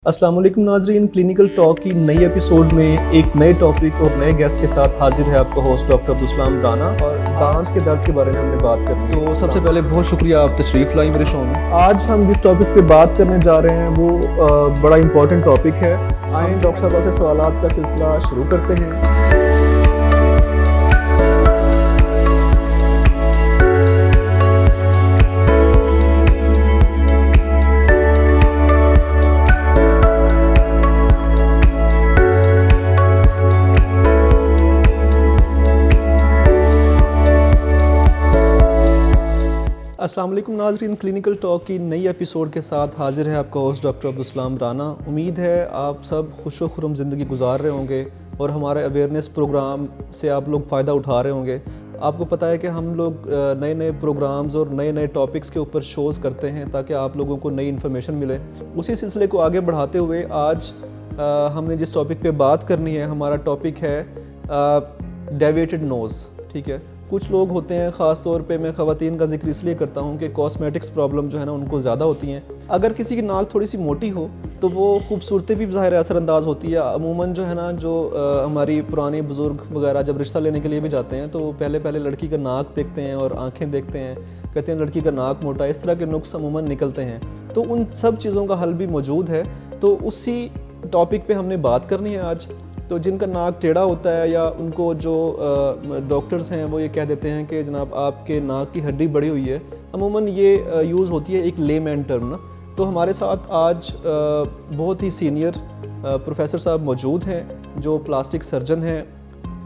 अस्सलाम वालेकुम नाज़रीन, क्लिनिकल टॉक की नई एपिसोड में एक नए टॉपिक और नए गेस्ट के साथ हाजिर है आपका होस्ट डॉक्टर अब्दुल राना। और दांत के दर्द के बारे में हमने बात करनी है। तो सबसे पहले बहुत शुक्रिया आप तशरीफ़ लाई मेरे शो में। आज हम जिस टॉपिक पे बात करने जा रहे हैं वो बड़ा इंपॉर्टेंट टॉपिक है। आए डॉक्टर साहब से सवालात का सिलसिला शुरू करते हैं। अस्सलाम वालेकुम नाज़रीन, क्लिनिकल टॉक की नई एपिसोड के साथ हाजिर है आपका होस्ट डॉक्टर अब्दुल राना। उम्मीद है आप सब खुश व खुर्रम ज़िंदगी गुजार रहे होंगे और हमारे अवेयरनेस प्रोग्राम से आप लोग फ़ायदा उठा रहे होंगे। आपको पता है कि हम लोग नए नए प्रोग्राम्स और नए नए टॉपिक्स के ऊपर शोज़ करते हैं ताकि आप लोगों को नई इन्फॉर्मेशन मिले। उसी सिलसिले को आगे बढ़ाते हुए आज हमने जिस टॉपिक पे बात करनी है, हमारा टॉपिक है डेविएटेड नोज़। ठीक है, कुछ लोग होते हैं, ख़ास तौर पे मैं ख़वातीन का जिक्र इसलिए करता हूँ कि कॉस्मेटिक्स प्रॉब्लम जो है ना उनको ज़्यादा होती हैं। अगर किसी की नाक थोड़ी सी मोटी हो तो वो खूबसूरती भी ज़ाहिर असरअंदाज होती है। अमूमन जो है ना, जो हमारी पुरानी बुज़ुर्ग वगैरह जब रिश्ता लेने के लिए भी जाते हैं तो पहले पहले लड़की का नाक देखते हैं और आँखें देखते हैं, कहते हैं लड़की का नाक मोटा। इस तरह के नुक्स अमूमन निकलते हैं, तो उन सब चीज़ों का हल भी मौजूद है। तो उसी टॉपिक पे हमने बात करनी है आज। तो जिनका नाक टेढ़ा होता है या उनको जो डॉक्टर्स हैं वो ये कह देते हैं कि जनाब आपके नाक की हड्डी बढ़ी हुई है, अमूमन ये यूज़ होती है एक लेमैन टर्म ना। तो हमारे साथ आज बहुत ही सीनियर प्रोफेसर साहब मौजूद हैं जो प्लास्टिक सर्जन हैं।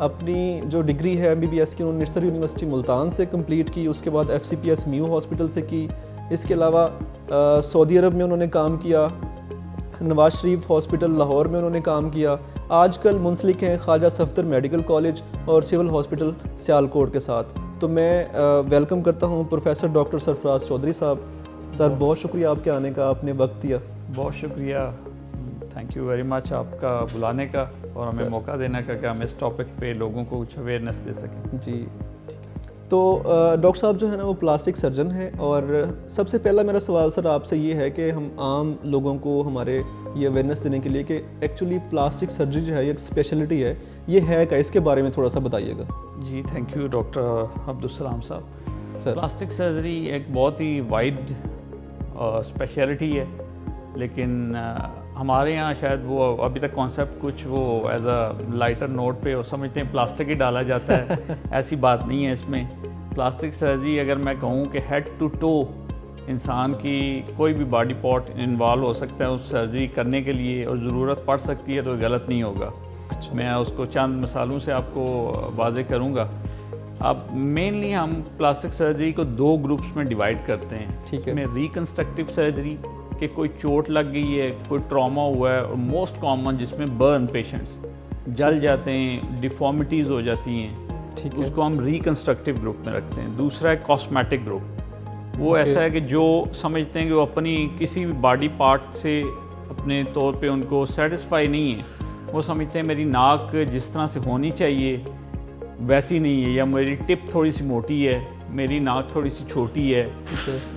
अपनी जो डिग्री है MBBS की उन्होंने निश्तर यूनिवर्सिटी मुल्तान से कंप्लीट की, उसके बाद FCPS म्यू हॉस्पिटल से की। इसके अलावा सऊदी अरब में उन्होंने काम किया, नवाज शरीफ हॉस्पिटल लाहौर में उन्होंने काम किया। आजकल मुंसलिक हैं ख्वाजा सफदर मेडिकल कॉलेज और सिविल हॉस्पिटल सियालकोट के साथ। तो मैं वेलकम करता हूं प्रोफेसर डॉक्टर सरफराज चौधरी साहब। सर बहुत शुक्रिया आपके आने का, आपने वक्त दिया। बहुत शुक्रिया, थैंक यू वेरी मच आपका बुलाने का और हमें मौका देने का कि हम इस टॉपिक पे लोगों को कुछ अवेयरनेस दे सकें। जी, तो डॉक्टर साहब जो है ना वो प्लास्टिक सर्जन है। और सबसे पहला मेरा सवाल सर आपसे ये है कि हम आम लोगों को हमारे ये अवेयरनेस देने के लिए कि एक्चुअली प्लास्टिक सर्जरी जो है, एक स्पेशलिटी है, ये है क्या, इसके बारे में थोड़ा सा बताइएगा। जी थैंक यू डॉक्टर अब्दुल साहब। सर प्लास्टिक सर्जरी एक बहुत ही वाइड स्पेशलिटी है, लेकिन हमारे यहाँ शायद वो अभी तक कॉन्सेप्ट कुछ वो एज अ लाइटर नोट पे वो समझते हैं प्लास्टिक ही डाला जाता है। ऐसी बात नहीं है इसमें। प्लास्टिक सर्जरी अगर मैं कहूँ कि हेड टू टो इंसान की कोई भी बॉडी पार्ट इन्वॉल्व हो सकता है उस सर्जरी करने के लिए, और ज़रूरत पड़ सकती है तो गलत नहीं होगा। अच्छा, मैं उसको चंद मिसालों से आपको वाज़ेह करूँगा। अब मेनली हम प्लास्टिक सर्जरी को दो ग्रुप्स में डिवाइड करते हैं। ठीक है, में रिकन्स्ट्रक्टिव सर्जरी कि कोई चोट लग गई है, कोई ट्रॉमा हुआ है, और मोस्ट कॉमन जिसमें बर्न पेशेंट्स जल जाते हैं, डिफॉर्मिटीज़ हो जाती हैं, ठीक है, उसको हम रिकन्स्ट्रक्टिव ग्रुप में रखते हैं। दूसरा है कॉस्मेटिक ग्रुप। वो ऐसा है कि जो समझते हैं कि वो अपनी किसी भी बॉडी पार्ट से अपने तौर पे उनको सेटिस्फाई नहीं है, वो समझते हैं मेरी नाक जिस तरह से होनी चाहिए वैसी नहीं है, या मेरी टिप थोड़ी सी मोटी है, मेरी नाक थोड़ी सी छोटी है,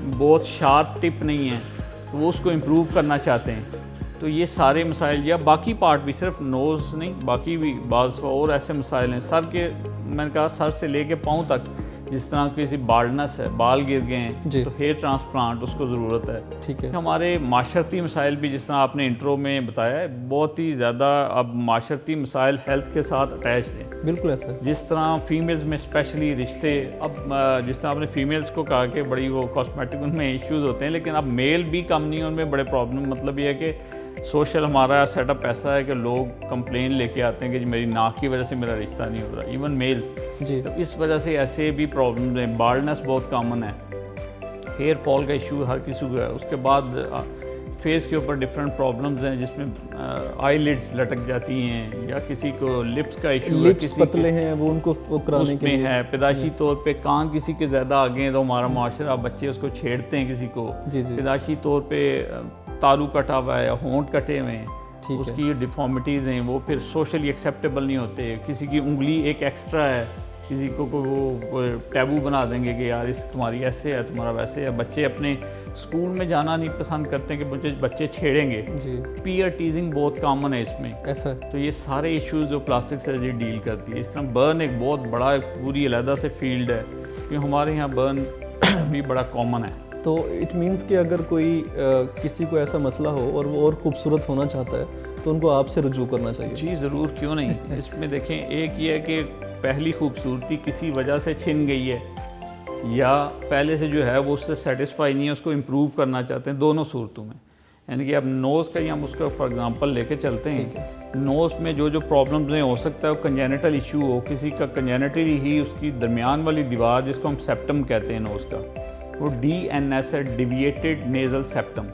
बहुत शार्प टिप नहीं है, तो वो उसको इम्प्रूव करना चाहते हैं। तो ये सारे मसाइल, या बाकी पार्ट भी, सिर्फ नोज़ नहीं, बाकी भी बाज़ और ऐसे मसाइल हैं। सर के, मैंने कहा सर से लेके पाँव तक, जिस तरह किसी बाल्डनेस है, बाल गिर गए हैं तो हेयर ट्रांसप्लांट उसको ज़रूरत है। ठीक है, हमारे माशरती मसाइल भी, जिस तरह आपने इंट्रो में बताया है, बहुत ही ज़्यादा अब माशरती मसाइल हेल्थ के साथ अटैच हैं। बिल्कुल ऐसा। जिस तरह फीमेल्स में स्पेशली रिश्ते, अब जिस तरह आपने फीमेल्स को कहा कि बड़ी वो कॉस्मेटिक उनमें इश्यूज़ होते हैं, लेकिन अब मेल भी कम नहीं है उनमें बड़े प्रॉब्लम। मतलब ये है कि सोशल हमारा सेटअप ऐसा है कि लोग कंप्लेन लेके आते हैं कि जी मेरी नाक की वजह से मेरा रिश्ता नहीं हो रहा, इवन मेल्स जी। तो इस वजह से ऐसे भी प्रॉब्लम्स हैं। बाल्डनेस बहुत कॉमन है, हेयर फॉल का इशू हर किसी को है। उसके बाद फेस के ऊपर डिफरेंट प्रॉब्लम्स हैं, जिसमें आईलिड्स लटक जाती हैं, या किसी को लिप्स का इशू है, किसी पतले हैं वो उनको कराने के लिए है। पैदाशी तौर पे कान किसी के ज़्यादा आगे हैं तो हमारा माशरा, बच्चे उसको छेड़ते हैं किसी को। पैदाशी तौर पे तारू कटा हुआ है या होंठ कटे हुए हैं, उसकी डिफॉर्मिटीज़ हैं, वो फिर सोशली एक्सेप्टेबल नहीं होते। किसी की उंगली एक एक्स्ट्रा है किसी को वो टैबू बना देंगे कि यार इस तुम्हारी ऐसे है, तुम्हारा वैसे है। बच्चे अपने स्कूल में जाना नहीं पसंद करते कि मुझे बच्चे छेड़ेंगे। जी, पीयर टीजिंग बहुत कॉमन है इसमें। ऐसा है। तो ये सारे इश्यूज जो प्लास्टिक सर्जरी डील करती है। इस तरह बर्न एक बहुत बड़ा एक पूरी अलहदा से फील्ड है, क्योंकि हमारे यहाँ बर्न भी बड़ा कॉमन है। तो इट मीन्स कि अगर कोई किसी को ऐसा मसला हो और वो और खूबसूरत होना चाहता है तो उनको आपसे रुजू करना चाहिए। जी ज़रूर, क्यों नहीं। इसमें देखें, एक ये है कि पहली खूबसूरती किसी वजह से छिन गई है या पहले से जो है वो उससे सेटिस्फाई नहीं है, उसको इम्प्रूव करना चाहते हैं, दोनों सूरतों में। यानी कि अब नोज़ का ही हम उसका फॉर एग्जांपल लेके चलते हैं। नोज़ में जो प्रॉब्लम्स हैं, हो सकता है वो कंजेनिटल इशू हो, किसी का कंजेनिटली ही उसकी दरमियान वाली दीवार जिसको हम सेप्टम कहते हैं नोज़ का, वो DNS है, डिविएटेड नेज़ल सेप्टम।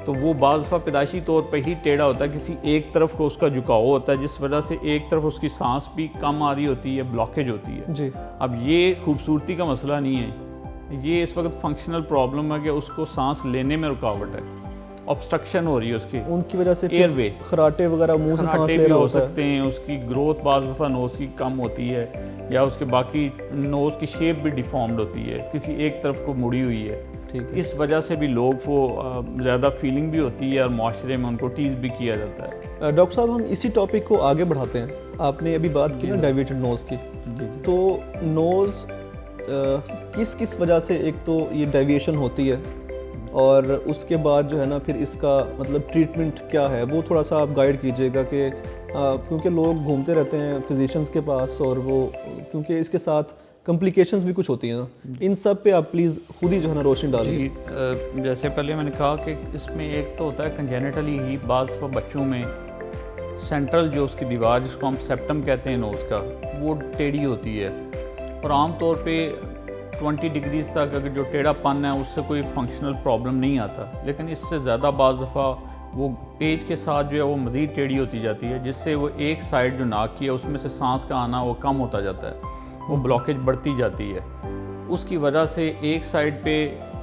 तो वो बाज़ दफ़ा पैदाइशी तौर पे ही टेढ़ा होता है, किसी एक तरफ को उसका झुकाव होता है, जिस वजह से एक तरफ उसकी सांस भी कम आ रही होती है, ब्लॉकेज होती है। जी, अब ये खूबसूरती का मसला नहीं है, ये इस वक्त फंक्शनल प्रॉब्लम है कि उसको सांस लेने में रुकावट है, ऑब्स्ट्रक्शन हो रही है उसकी उनकी वजह से एयरवे, खराटे वगैरह मुंह से सांस खराटे ले भी रहा हो होता है। सकते हैं, उसकी ग्रोथ बाज़ दफ़ा नोज़ की कम होती है, या उसके बाकी नोज़ की शेप भी डिफॉर्म्ड होती है, किसी एक तरफ को मुड़ी हुई है। ठीक है। इस वजह से भी लोग वो ज़्यादा फीलिंग भी होती है और माशरे में उनको टीज़ भी किया जाता है। डॉक्टर साहब, हम इसी टॉपिक को आगे बढ़ाते हैं। आपने अभी बात की ना डाइवेटेड नोज़ की, तो नोज़ किस किस वजह से एक तो ये डेविएशन होती है और उसके बाद जो है ना फिर इसका मतलब ट्रीटमेंट क्या है, वो थोड़ा सा आप गाइड कीजिएगा कि क्योंकि लोग घूमते रहते हैं फिजिशियंस के पास और वो क्योंकि इसके साथ कॉम्प्लिकेशंस भी कुछ होती हैं ना, इन सब पे आप प्लीज़ खुद ही जो है ना रोशनी डालिए। जी, जैसे पहले मैंने कहा कि इसमें एक तो होता है कंजेनिटली ही बाज़ बच्चों में सेंट्रल जो उसकी दीवार जिसको हम सेप्टम कहते हैं नोज़ का, वो टेढ़ी होती है और आमतौर पे 20 डिग्रीज तक अगर जो टेढ़ापन है उससे कोई फंक्शनल प्रॉब्लम नहीं आता, लेकिन इससे ज़्यादा बाज़ दफ़ा वो एज के साथ जो है वो मज़ीद टेढ़ी होती जाती है, जिससे वो एक साइड जो नाक की है उसमें से सांस का आना वो कम होता जाता है, वो ब्लॉकेज बढ़ती जाती है। उसकी वजह से एक साइड पे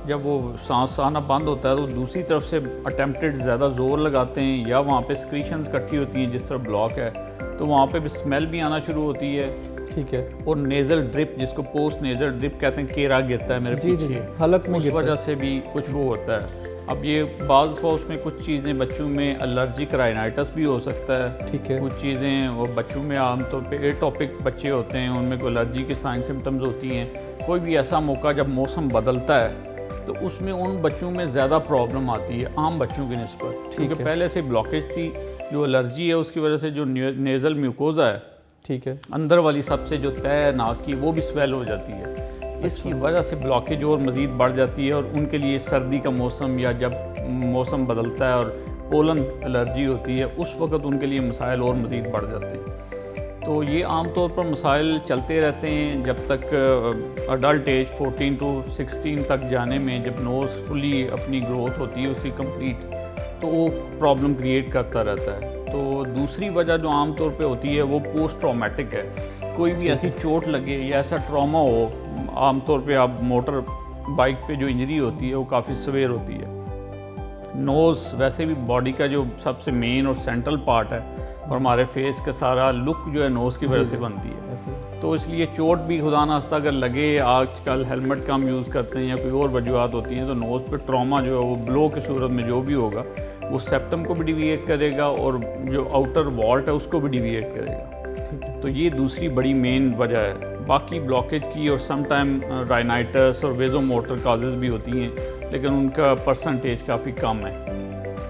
जब वो सांस आना बंद होता है तो दूसरी तरफ से अटेम्प्टेड ज़्यादा ज़ोर लगाते हैं या वहाँ पे सिक्रीशंस इकट्ठी होती हैं जिस तरह ब्लॉक है, तो वहाँ पे भी स्मेल भी आना शुरू होती है। ठीक है। और नेज़ल ड्रिप जिसको पोस्ट नेज़ल ड्रिप कहते हैं, केरा गिरता है मेरे पीछे, हलक में उस गिरता है। वजह से भी कुछ वो होता है। अब ये बाज़ उसमें कुछ चीज़ें बच्चों में एलर्जिक राइनाइटिस भी हो सकता है। ठीक है। कुछ चीज़ें वो बच्चों में आमतौर पे एटॉपिक बच्चे होते हैं, उनमें कोई एलर्जी की साइन सिम्टम्स होती हैं। कोई भी ऐसा मौका जब मौसम बदलता है तो उसमें उन बच्चों में ज़्यादा प्रॉब्लम आती है आम बच्चों की निस्बत, क्योंकि पहले से ब्लॉकेज थी, जो एलर्जी है उसकी वजह से जो नेज़ल म्यूकोज़ा है, ठीक है, अंदर वाली सबसे जो तय नाक की, वो भी स्वेल हो जाती है। इसकी वजह से ब्लॉकेज और मज़ीद बढ़ जाती है और उनके लिए सर्दी का मौसम या जब मौसम बदलता है और पोलन एलर्जी होती है उस वक्त उनके लिए मसाइल और मज़ीद बढ़ जाते हैं। तो ये आमतौर पर मसाइल चलते रहते हैं जब तक अडल्ट एज 14 to 16 तक जाने में, जब नोज़ फुली अपनी ग्रोथ होती है उसकी कंप्लीट, तो वो प्रॉब्लम क्रिएट करता रहता है। तो दूसरी वजह जो आम तौर पे होती है वो पोस्ट ट्रॉमेटिक है। कोई भी ऐसी चोट लगे या ऐसा ट्रॉमा हो, आमतौर पे आप मोटर बाइक पे जो इंजरी होती है वो काफ़ी सवेयर होती है। नोज़ वैसे भी बॉडी का जो सबसे मेन और सेंट्रल पार्ट है और हमारे फेस का सारा लुक जो है नोज़ की वजह से बनती है। तो इसलिए चोट भी खुदा ना खास्ता अगर लगे, आजकल हेलमेट कम यूज़ करते हैं या कोई और वजूहत होती हैं, तो नोज़ पे ट्रॉमा जो है वो ब्लो की सूरत में जो भी होगा वो सेप्टम को भी डिविएट करेगा और जो आउटर वॉल्ट है उसको भी डिविएट करेगा। तो ये दूसरी बड़ी मेन वजह है। बाकी ब्लॉकेज की और सम टाइम राइनाइटिस और वेजोमोटर काजेज़ भी होती हैं, लेकिन उनका परसेंटेज काफ़ी कम है।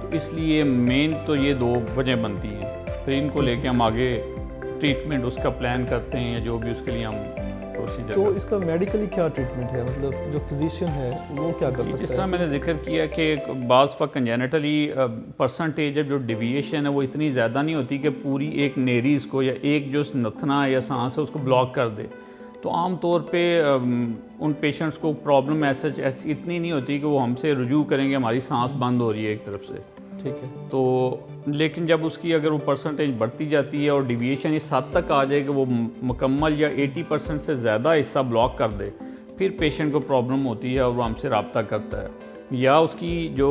तो इसलिए मेन तो ये दो वजह बनती हैं, फिर इनको लेके हम आगे ट्रीटमेंट उसका प्लान करते हैं या जो भी उसके लिए हम प्रोसीजर। तो इसका मेडिकली क्या ट्रीटमेंट है, मतलब जो फिजिशियन है वो क्या कर सकता है? जिस तरह मैंने जिक्र किया कि बाज़ वक्त कंजेनिटली परसेंटेज जब जो डिविएशन है वो इतनी ज़्यादा नहीं होती कि पूरी एक नेरीज़ को या एक जो नथना या सांस है उसको ब्लॉक कर दे। तो आम तौर पे उन पेशेंट्स को प्रॉब्लम ऐसी इतनी नहीं होती कि वो हमसे रुजू करेंगे हमारी सांस बंद हो रही है एक तरफ से। ठीक है। तो लेकिन जब उसकी अगर वो परसेंटेज बढ़ती जाती है और डिविएशन इस हद तक आ जाए कि वो मुकम्मल या 80% से ज़्यादा हिस्सा ब्लॉक कर दे, फिर पेशेंट को प्रॉब्लम होती है और वो हमसे रब्ता करता है। या उसकी जो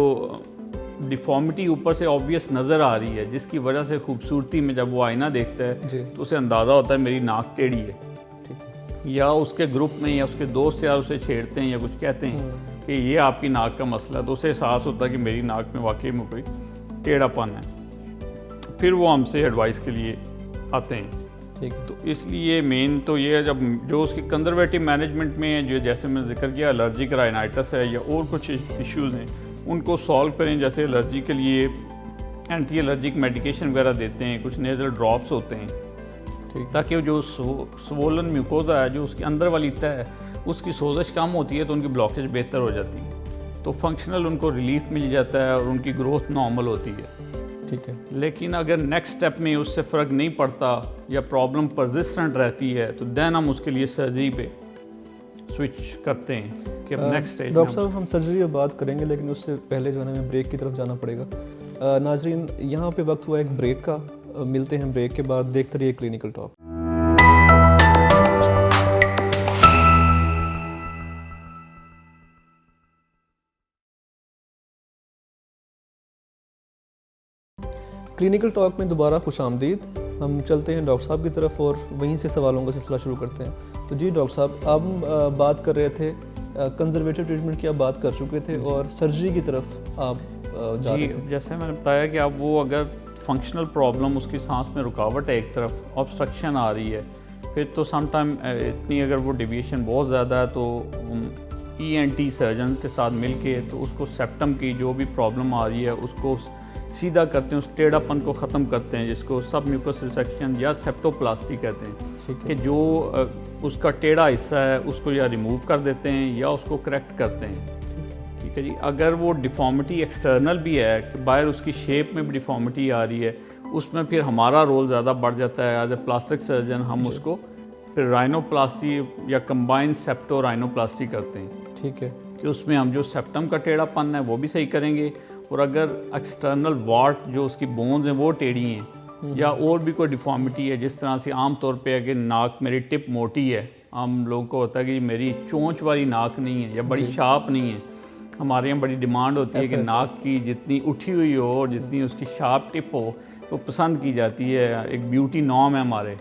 डिफॉर्मिटी ऊपर से ऑब्वियस नज़र आ रही है जिसकी वजह से खूबसूरती में जब वो आईना देखता है तो उसे अंदाज़ा होता है मेरी नाक टेढ़ी है। या उसके ग्रुप में या उसके दोस्त यार उसे छेड़ते हैं या कुछ कहते हैं कि ये आपकी नाक का मसला है, तो उसे एहसास होता है कि मेरी नाक में वाकई में कोई टेढ़ापन है, तो फिर वो हमसे एडवाइस के लिए आते हैं। ठीक है। तो इसलिए मेन तो ये है, जब जो उसकी कंजर्वेटिव मैनेजमेंट में है, जो जैसे मैंने जिक्र किया एलर्जिक राइनाइटिस है या और कुछ इश्यूज़ हैं, उनको सॉल्व करें। जैसे एलर्जी के लिए एंटी एलर्जिक मेडिकेशन वगैरह देते हैं, कुछ नेज़ल ड्रॉप्स होते हैं, ताकि वो जो स्वोलन म्यूकोजा है, जो उसकी अंदर वाली तह है, उसकी सोजिश कम होती है तो उनकी ब्लॉकेज बेहतर हो जाती है, तो फंक्शनल उनको रिलीफ मिल जाता है और उनकी ग्रोथ नॉर्मल होती है। ठीक है। लेकिन अगर नेक्स्ट स्टेप में उससे फ़र्क नहीं पड़ता या प्रॉब्लम परसिस्टेंट रहती है तो देन हम उसके लिए सर्जरी पे स्विच करते हैं कि अब नेक्स्ट स्टेज। डॉक्टर साहब, हम सर्जरी में बात करेंगे, लेकिन उससे पहले जो है ना हमें ब्रेक की तरफ जाना पड़ेगा। नाजरीन, यहाँ पे वक्त हुआ एक ब्रेक का, मिलते हैं ब्रेक के बाद, देखते रहिए क्लिनिकल टॉक। क्लिनिकल टॉक में दोबारा खुशामदीद। हम चलते हैं डॉक्टर साहब की तरफ और वहीं से सवालों का सिलसिला शुरू करते हैं। तो जी डॉक्टर साहब, आप बात कर रहे थे कंजर्वेटिव ट्रीटमेंट की, आप बात कर चुके थे और सर्जरी की तरफ आप जा रहे थे। जैसे मैंने बताया कि अब वो अगर फंक्शनल प्रॉब्लम, उसकी सांस में रुकावट है, एक तरफ ऑब्स्ट्रक्शन आ रही है, फिर तो समटाइम इतनी अगर वो डिविएशन बहुत ज़्यादा है तो ENT सर्जन के साथ मिल के तो उसको सेप्टम की जो भी प्रॉब्लम आ रही है उसको सीधा करते हैं, उस टेढ़ापन को ख़त्म करते हैं, जिसको सब म्यूकस रिसेक्शन या सेप्टोप्लास्टी कहते हैं, कि जो उसका टेढ़ा हिस्सा है उसको या रिमूव कर देते हैं या उसको करेक्ट करते हैं। ठीक है जी। अगर वो डिफॉर्मिटी एक्सटर्नल भी है कि बाहर उसकी शेप में भी डिफॉर्मिटी आ रही है, उसमें फिर हमारा रोल ज़्यादा बढ़ जाता है एज ए प्लास्टिक सर्जन। हम उसको फिर राइनोप्लास्टी या कंबाइंड सेप्टो राइनोप्लास्टी करते हैं। ठीक है। कि उसमें हम जो सेप्टम का टेढ़ापन है वो भी सही करेंगे, और अगर एक्सटर्नल वार्ट जो उसकी बोन्स हैं वो टेढ़ी हैं या और भी कोई डिफॉर्मिटी है, जिस तरह से आम तौर पे अगर नाक मेरी टिप मोटी है, आम लोगों को होता है कि मेरी चोंच वाली नाक नहीं है या बड़ी शार्प नहीं है, हमारे यहाँ बड़ी डिमांड होती है कि नाक की जितनी उठी हुई हो और जितनी उसकी शार्प टिप हो वो पसंद की जाती है, एक ब्यूटी नॉर्म है हमारे।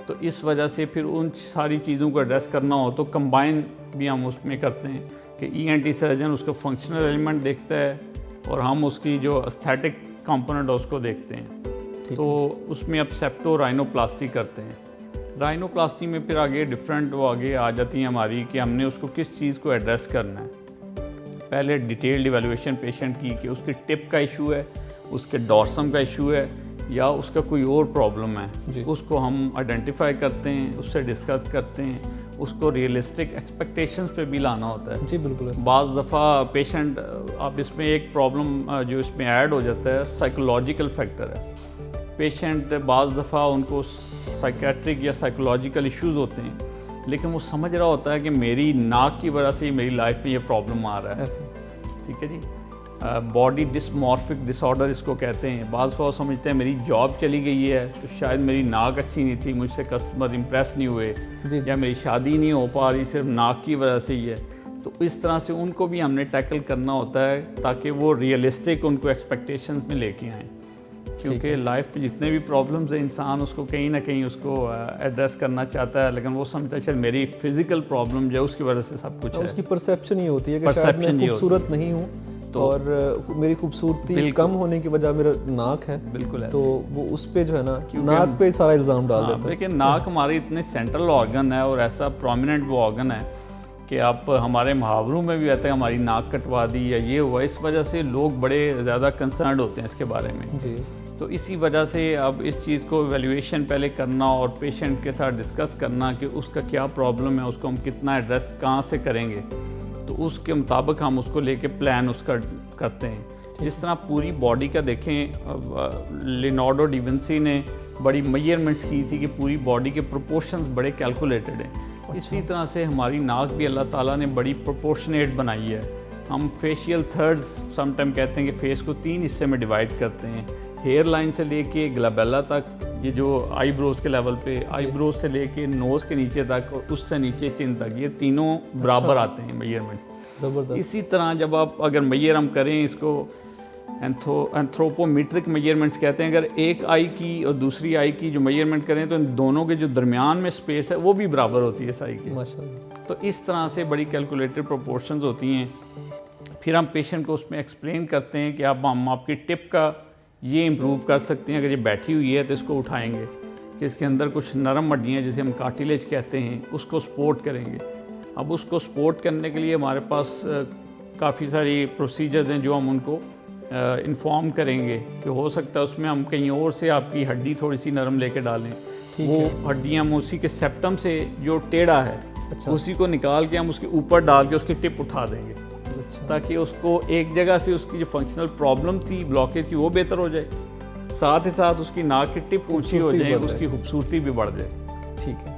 तो इस वजह से फिर उन सारी चीज़ों को एड्रेस करना हो तो कंबाइन भी हम उसमें करते हैं कि ENT सर्जन उसका फंक्शनल एलिमेंट देखता है और हम उसकी जो एस्थेटिक कंपोनेंट है उसको देखते हैं। तो उसमें अब सेप्टो राइनोप्लास्टी करते हैं। राइनोप्लास्टी में फिर आगे डिफरेंट वो आगे आ जाती हैं हमारी कि हमने उसको किस चीज़ को एड्रेस करना है। पहले डिटेल्ड इवैल्यूएशन पेशेंट की कि उसकी टिप का इशू है, उसके डॉर्सम का इशू है या उसका कोई और प्रॉब्लम है, उसको हम आइडेंटिफाई करते हैं, उससे डिस्कस करते हैं, उसको रियलिस्टिक एक्सपेक्टेशंस पे भी लाना होता है। जी बिल्कुल। बाज़ दफ़ा पेशेंट, अब इसमें एक प्रॉब्लम जो इसमें ऐड हो जाता है साइकोलॉजिकल फैक्टर है। पेशेंट बाज़ दफ़ा उनको साइकेट्रिक या साइकोलॉजिकल इश्यूज़ होते हैं, लेकिन वो समझ रहा होता है कि मेरी नाक की वजह से मेरी लाइफ में ये प्रॉब्लम आ रहा है। ठीक है जी। बॉडी डिसमॉर्फिक डिसऑर्डर इसको कहते हैं। बाज़ दफ़ा समझते हैं मेरी जॉब चली गई है तो शायद मेरी नाक अच्छी नहीं थी, मुझसे कस्टमर इम्प्रेस नहीं हुए, या मेरी शादी नहीं हो पा रही सिर्फ नाक की वजह से ही है। तो इस तरह से उनको भी हमने टैकल करना होता है ताकि वो रियलिस्टिक उनको एक्सपेक्टेशंस में लेके आएँ, क्योंकि लाइफ में जितने भी प्रॉब्लम्स हैं इंसान उसको कहीं ना कहीं उसको एड्रेस करना चाहता है, लेकिन वो समझता है चल मेरी फिजिकल प्रॉब्लम जो उसकी वजह से सब कुछ है। उसकी परसेप्शन ये होती है कि शायद मैं खूबसूरत नहीं हूँ तो और मेरी खूबसूरती कम होने की वजह मेरा नाक है। बिल्कुल तो वो उस पे जो है ना नाक पे सारा इल्ज़ाम डाल देता है। लेकिन नाक हमारी इतनी सेंट्रल ऑर्गन है और ऐसा प्रोमिनेंट वो ऑर्गन है कि आप हमारे मुहावरों में भी आता है हमारी नाक कटवा दी या ये हुआ, इस वजह से लोग बड़े ज़्यादा कंसर्न होते हैं इसके बारे में। जी। तो इसी वजह से अब इस चीज़ को एवेल्यूएशन पहले करना और पेशेंट के साथ डिस्कस करना कि उसका क्या प्रॉब्लम है, उसको हम कितना एड्रेस कहाँ से करेंगे, तो उसके मुताबिक हम उसको लेके प्लान उसका करते हैं। जिस तरह पूरी बॉडी का देखें, लियोनार्डो डी विंसी ने बड़ी मेजरमेंट्स की थी कि पूरी बॉडी के प्रोपोर्शंस बड़े कैलकुलेटेड हैं। इसी तरह से हमारी नाक भी अल्लाह ताला ने बड़ी प्रोपोर्शनेट बनाई है। हम फेशियल थर्ड्स समटाइम कहते हैं कि फेस को 3 हिस्से में डिवाइड करते हैं, हेयर लाइन से लेके ग्लैबेला तक, ये जो आईब्रोज के लेवल पे, आईब्रोज से लेके नोज़ के नीचे तक और उससे नीचे चिन तक, ये तीनों बराबर आते हैं मेजरमेंट्स। इसी तरह जब आप अगर मैयर हम करें इसको एंथ्रोपोमेट्रिक मेजरमेंट्स कहते हैं। अगर एक आई की और दूसरी आई की जो मेजरमेंट करें तो इन दोनों के जो दरमियान में स्पेस है वो भी बराबर होती है साई के। माशाल्लाह। तो इस तरह से बड़ी कैलकुलेटेड प्रोपोर्शंस होती हैं। फिर हम पेशेंट को उसमें एक्सप्लेन करते हैं कि हम आपकी टिप का ये इम्प्रूव कर सकते हैं। अगर ये बैठी हुई है तो इसको उठाएंगे कि इसके अंदर कुछ नरम हड्डियाँ जिसे हम कार्टिलेज कहते हैं उसको सपोर्ट करेंगे। अब उसको सपोर्ट करने के लिए हमारे पास काफ़ी सारी प्रोसीजर्स हैं जो हम उनको इन्फॉर्म करेंगे कि हो सकता है उसमें हम कहीं और से आपकी हड्डी थोड़ी सी नरम लेके डालें। वो हड्डियाँ हम उसी के सेप्टम से जो टेढ़ा है उसी को निकाल के हम उसके ऊपर डाल के उसकी टिप उठा देंगे। ताकि उसको एक जगह से उसकी जो फंक्शनल प्रॉब्लम थी, ब्लॉकेज थी, वो बेहतर हो जाए, साथ ही साथ उसकी नाक की टिप ऊंची हो जाए, उसकी खूबसूरती भी बढ़ जाए। ठीक है।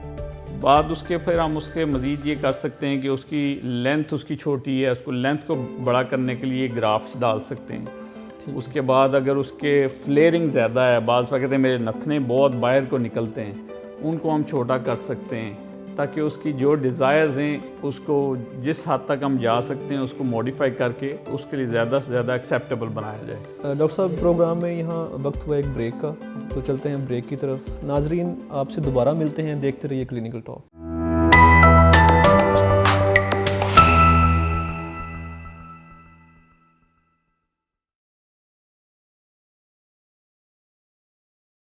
बाद उसके फिर हम उसके मज़ीद ये कर सकते हैं कि उसकी लेंथ उसकी छोटी है, उसको लेंथ को बड़ा करने के लिए ग्राफ्ट्स डाल सकते हैं। उसके बाद अगर उसके फ्लेयरिंग ज़्यादा है, बाज़ कहते हैं मेरे नथने बहुत बाहर को निकलते हैं, उनको हम छोटा कर सकते हैं ताकि उसकी जो डिज़ायर्स हैं उसको जिस हद तक हम जा सकते हैं उसको मॉडिफाई करके उसके लिए ज़्यादा से ज़्यादा एक्सेप्टेबल बनाया जाए। डॉक्टर साहब, प्रोग्राम में यहाँ वक्त हुआ एक ब्रेक का, तो चलते हैं ब्रेक की तरफ। नाजरीन, आपसे दोबारा मिलते हैं, देखते रहिए क्लिनिकल टॉक।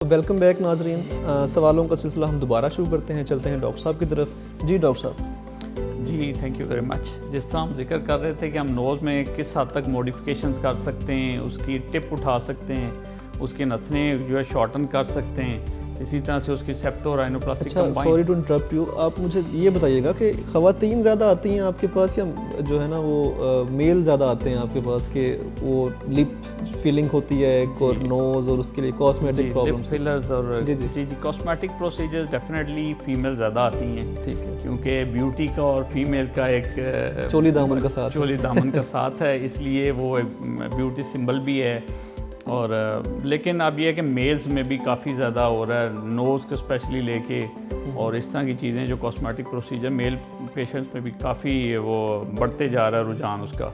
वेलकम बैक नाजरीन। सवालों का सिलसिला हम दोबारा शुरू करते हैं, चलते हैं डॉक्टर साहब की तरफ। जी डॉक्टर साहब। जी थैंक यू वेरी मच। जिस तरह हम जिक्र कर रहे थे कि हम नोज़ में किस हद तक मॉडिफिकेशंस कर सकते हैं, उसकी टिप उठा सकते हैं, उसके नथने जो है शॉर्टन कर सकते हैं, इसी तरह से उसकी सेप्टो राइनोप्लास्टी अच्छा, सॉरी टू इंटरप्ट यू, आप मुझे ये बताइएगा कि ख़वातीन ज़्यादा आती हैं आपके पास या जो है ना वो मेल ज़्यादा आते हैं आपके पास कि वो लिप फीलिंग होती है एक और नोज़ और उसके लिए कॉस्मेटिक प्रॉब्लम फिलर्स और जी कॉस्मेटिक प्रोसीजर्स डेफिनेटली फीमेल ज़्यादा आती हैं। ठीक है। क्योंकि ब्यूटी का और फीमेल का एक चोली दामन का साथ है, इसलिए वो एक ब्यूटी सिंबल भी है। और लेकिन अब यह है कि मेल्स में भी काफ़ी ज़्यादा हो रहा है, नोज़ को स्पेशली लेके और इस तरह की चीज़ें जो कॉस्मेटिक प्रोसीजर मेल पेशेंट्स में भी काफ़ी वो बढ़ते जा रहा है रुझान उसका।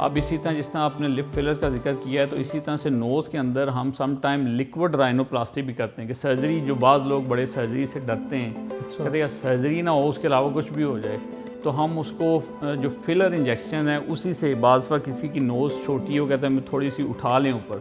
अब इसी तरह जिस तरह आपने लिप फिलर्स का जिक्र किया है, तो इसी तरह से नोज़ के अंदर हम सम टाइम लिक्विड राइनोप्लास्टी भी करते हैं कि सर्जरी, जो बाज़ लोग बड़े सर्जरी से डरते हैं, कहते हैं सर्जरी ना हो उसके अलावा कुछ भी हो जाए, तो हम उसको जो फिलर इंजेक्शन है उसी से, बाज़ बार किसी की नोज़ छोटी हो, कहते हैं थोड़ी सी उठा लें ऊपर,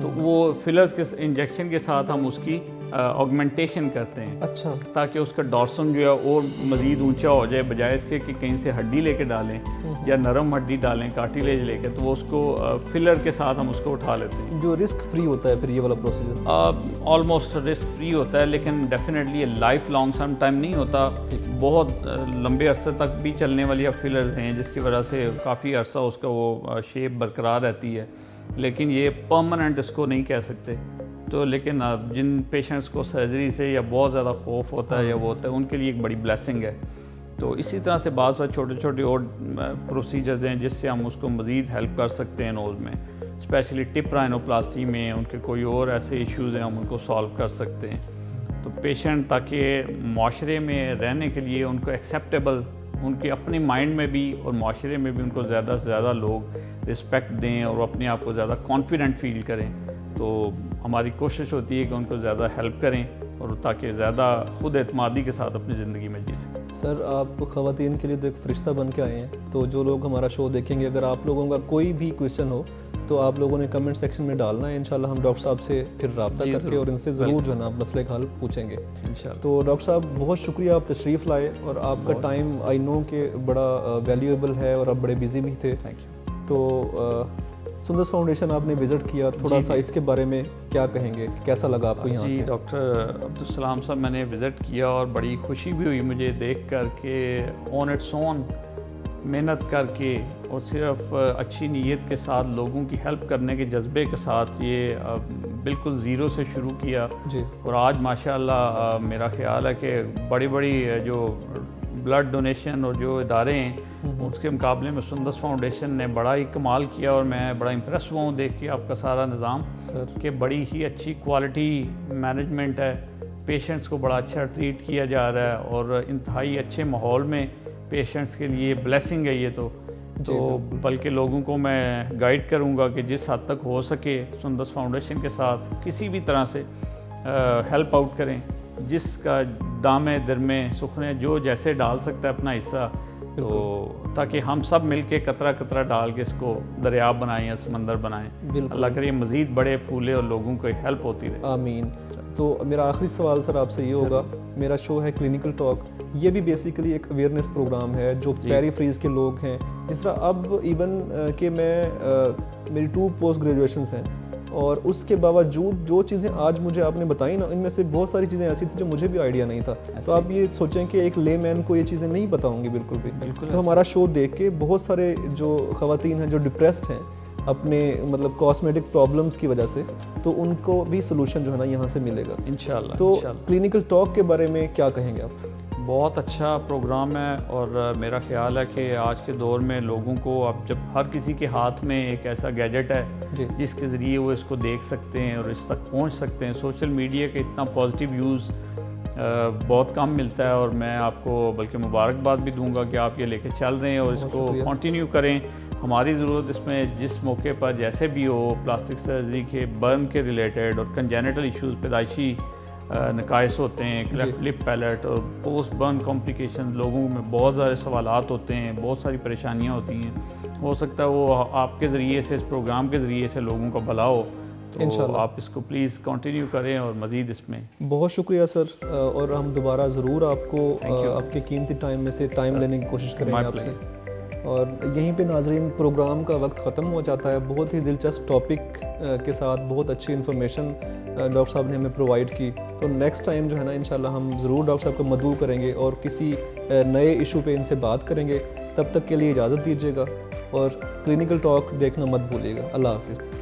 तो वो फिलर्स के इंजेक्शन के साथ हम उसकी ऑगमेंटेशन करते हैं। अच्छा। ताकि उसका डॉर्सम जो है और मज़ीद ऊंचा हो जाए, बजाय इसके कि कहीं से हड्डी लेके डालें या नरम हड्डी डालें कार्टिलेज लेके, तो वो उसको फिलर के साथ हम उसको उठा लेते हैं। जो रिस्क फ्री होता है फिर ये वाला प्रोसीजर? ऑलमोस्ट रिस्क फ्री होता है, लेकिन definitely life long some time नहीं होता, बहुत लंबे अरसे तक भी चलने वाली अब फिलर्स हैं जिसकी वजह से काफ़ी अरसा उसका वो शेप बरकरार रहती है, लेकिन ये परमानेंट इसको नहीं कह सकते। तो लेकिन जिन पेशेंट्स को सर्जरी से या बहुत ज़्यादा खौफ होता है या वो होता है, उनके लिए एक बड़ी ब्लेसिंग है। तो इसी तरह से बात छोटे छोटे और प्रोसीजर्स हैं जिससे हम उसको मज़ीद हेल्प कर सकते हैं नोज़ में, स्पेशली टिप राइनोप्लास्टी में उनके कोई और ऐसे इश्यूज़ हैं हम उनको सॉल्व कर सकते हैं। तो पेशेंट ताकि माशरे में रहने के लिए उनको एक्सेप्टेबल, उनके अपने माइंड में भी और माशरे में भी उनको ज़्यादा से ज़्यादा लोग रिस्पेक्ट दें और अपने आप को ज़्यादा कॉन्फिडेंट फील करें, तो हमारी कोशिश होती है कि उनको ज़्यादा हेल्प करें और ताकि ज़्यादा खुद एतमादी के साथ अपनी ज़िंदगी में जी सकें। सर, आप ख़वातीन के लिए तो एक फ़रिश्ता बन के आए हैं, तो जो लोग हमारा शो देखेंगे, अगर आप लोगों का कोई भी क्वेश्चन हो तो आप लोगों ने कमेंट सेक्शन में डालना है। इंशाल्लाह हम डॉक्टर साहब से फिर रब्ता करके और इनसे ज़रूर जो है ना आप मसले का हल पूछेंगे इंशाल्लाह। तो डॉक्टर साहब, बहुत शुक्रिया, आप तशरीफ़ लाए और आपका टाइम आई नो कि बड़ा वैल्यूएबल है और आप बड़े बिजी भी थे। Thank you. तो सुंदस फाउंडेशन आपने विज़िट किया, थोड़ा सा इसके बारे में क्या कहेंगे, कैसा लगा आपको यहाँ? जी डॉक्टर अब्दुल साहब, मैंने विज़िट किया और बड़ी खुशी भी हुई मुझे देख कर के ऑन इट्स ओन मेहनत करके और सिर्फ अच्छी नीयत के साथ लोगों की हेल्प करने के जज्बे के साथ ये बिल्कुल ज़ीरो से शुरू किया जी। और आज माशाल्लाह मेरा ख्याल है कि बड़ी बड़ी जो ब्लड डोनेशन और जो इदारे हैं उसके मुकाबले में सुंदस फाउंडेशन ने बड़ा ही कमाल किया और मैं बड़ा इम्प्रेस हुआ हूँ देख के आपका सारा निज़ाम कि बड़ी ही अच्छी क्वालिटी मैनेजमेंट है, पेशेंट्स को बड़ा अच्छा ट्रीट किया जा रहा है और इंतहाई अच्छे माहौल में पेशेंट्स के लिए ब्लेसिंग है ये तो तो बल्कि लोगों को मैं गाइड करूंगा कि जिस हद तक हो सके सुंदस फाउंडेशन के साथ किसी भी तरह से हेल्प आउट करें, जिसका दामे दरमे सुखने जो जैसे डाल सकता है अपना हिस्सा, तो ताकि हम सब मिलके कतरा कतरा डाल के इसको दरिया बनाएं या समंदर बनाएं। अल्लाह करे मज़ीद बड़े फूले और लोगों को हेल्प होती रहे। आमीन। तो मेरा आखिरी सवाल सर आपसे ये होगा, मेरा शो है क्लिनिकल टॉक, ये भी बेसिकली एक अवेयरनेस प्रोग्राम है जो पेरीफ्रीज के लोग हैं, जिस तरह अब इवन कि मैं मेरी 2 पोस्ट ग्रेजुएशंस हैं और उसके बावजूद जो चीज़ें आज मुझे आपने बताई ना, इनमें से बहुत सारी चीज़ें ऐसी थी जो मुझे भी आइडिया नहीं था। तो आप ये सोचें कि एक लेमैन को ये चीज़ें नहीं पता होंगी बिल्कुल भी। तो हमारा शो देख के बहुत सारे जो ख़वातीन हैं जो डिप्रेस्ड हैं अपने मतलब कॉस्मेटिक प्रॉब्लम्स की वजह से, तो उनको भी सोल्यूशन जो है ना यहाँ से मिलेगा इंशाल्लाह। तो क्लिनिकल टॉक के बारे में क्या कहेंगे आप? बहुत अच्छा प्रोग्राम है और मेरा ख्याल है कि आज के दौर में लोगों को अब जब हर किसी के हाथ में एक ऐसा गैजेट है जिसके ज़रिए वो इसको देख सकते हैं और इस तक पहुंच सकते हैं, सोशल मीडिया का इतना पॉजिटिव यूज़ बहुत कम मिलता है और मैं आपको बल्कि मुबारकबाद भी दूंगा कि आप ये लेके चल रहे हैं और इसको कंटिन्यू करें। हमारी ज़रूरत इसमें जिस मौके पर जैसे भी हो, प्लास्टिक सर्जरी के, बर्न के रिलेटेड और कंजेनिटल इश्यूज़, पैदाइशी नकाइस होते हैं, क्लेफ्ट लिप पैलेट और पोस्ट बर्न कॉम्प्लिकेशन, लोगों में बहुत सारे सवालात होते हैं, बहुत सारी परेशानियां होती हैं। हो सकता है वो आपके ज़रिए से, इस प्रोग्राम के ज़रिए से लोगों का भला हो, तो आप इसको प्लीज़ कंटिन्यू करें और मज़ीद इसमें। बहुत शुक्रिया सर, और हम दोबारा ज़रूर आपको आपके कीमती टाइम में से टाइम लेने की कोशिश करेंगे आपसे। और यहीं पे नाजरीन प्रोग्राम का वक्त ख़त्म हो जाता है। बहुत ही दिलचस्प टॉपिक के साथ बहुत अच्छी इन्फॉर्मेशन डॉक्टर साहब ने हमें प्रोवाइड की। तो नेक्स्ट टाइम जो है ना इंशाल्लाह हम ज़रूर डॉक्टर साहब को मदऊ करेंगे और किसी नए इशू पे इनसे बात करेंगे। तब तक के लिए इजाज़त दीजिएगा और क्लिनिकल टॉक देखना मत भूलिएगा। अल्लाह हाफ़िज़।